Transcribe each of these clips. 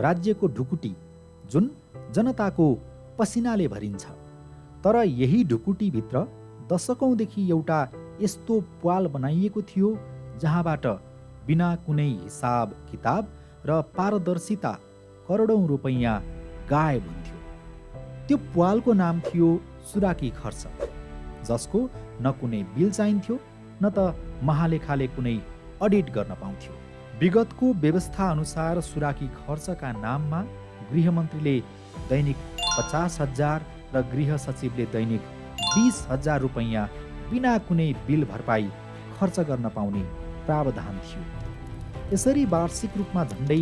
राज्यको ढुकुटी जुन जनताको पसिनाले भरिन्छ। तर यही ढुकुटीभित्र दशकौँदेखि एउटा यस्तो प्वाल बनाइएको थियो जहाँबाट बिना कुनै हिसाब किताब र पारदर्शिता करोडौँ रुपैयाँ गायब हुन्थ्यो। त्यो प्वालको नाम थियो सुराकी खर्च, जसको न कुनै बिल चाहिन्थ्यो न त महालेखाले कुनै अडिट गर्न पाउँथ्यो। विगतको व्यवस्था अनुसार सुराकी खर्चका नाममा गृहमन्त्रीले दैनिक 50,000 र गृह सचिवले दैनिक 20,000 रुपैयाँ बिना कुनै बिल भरपाई खर्च गर्न पाउने प्रावधान थियो। यसरी वार्षिक रूपमा झन्डै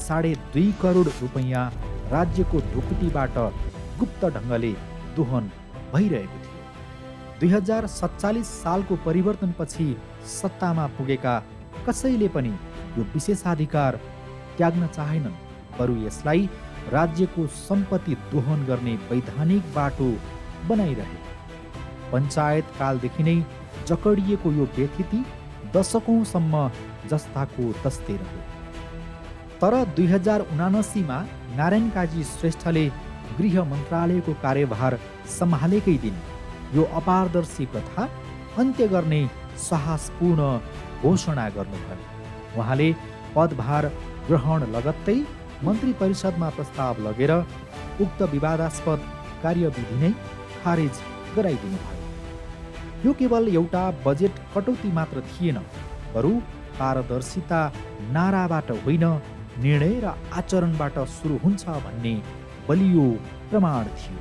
2.5 करोड रुपैयाँ राज्यको ढुकुटीबाट गुप्त ढङ्गले दोहन भइरहेको थियो। 2047 सालको परिवर्तनपछि सत्तामा पुगेका कसैले पनि यो विशेषाधिकार त्याग्न चाहेनन्, बरु यसलाई राज्यको सम्पत्ति दोहन गर्ने वैधानिक बाटो बनाइरहे। पञ्चायत कालदेखि नै जकडिएको यो व्यथिति दशकौँसम्म जस्ताको तस्तै रह्यो। तर 2079मा नारायण काजी श्रेष्ठले गृह मन्त्रालयको कार्यभार सम्हालेकै दिन यो अपारदर्शी प्रथा अन्त्य गर्ने साहसपूर्ण घोषणा गर्नुभयो। उहाँले पदभार ग्रहण लगत्तै मन्त्री परिषदमा प्रस्ताव लगेर उक्त विवादास्पद कार्यविधि नै खारेज गराइदिनुभयो। यो केवल एउटा बजेट कटौती मात्र थिएन, बरु पारदर्शिता नाराबाट होइन, निर्णय र आचरणबाट सुरु हुन्छ भन्ने बलियो प्रमाण थियो।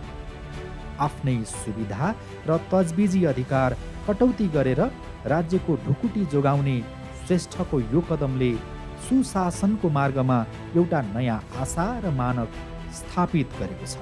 आफ्नै सुविधा र तजबिजी अधिकार कटौती गरेर राज्यको ढुकुटी जोगाउने श्रेष्ठको यो कदमले सुशासनको मार्गमा एउटा नयाँ आशा र मानक स्थापित गरेको छ।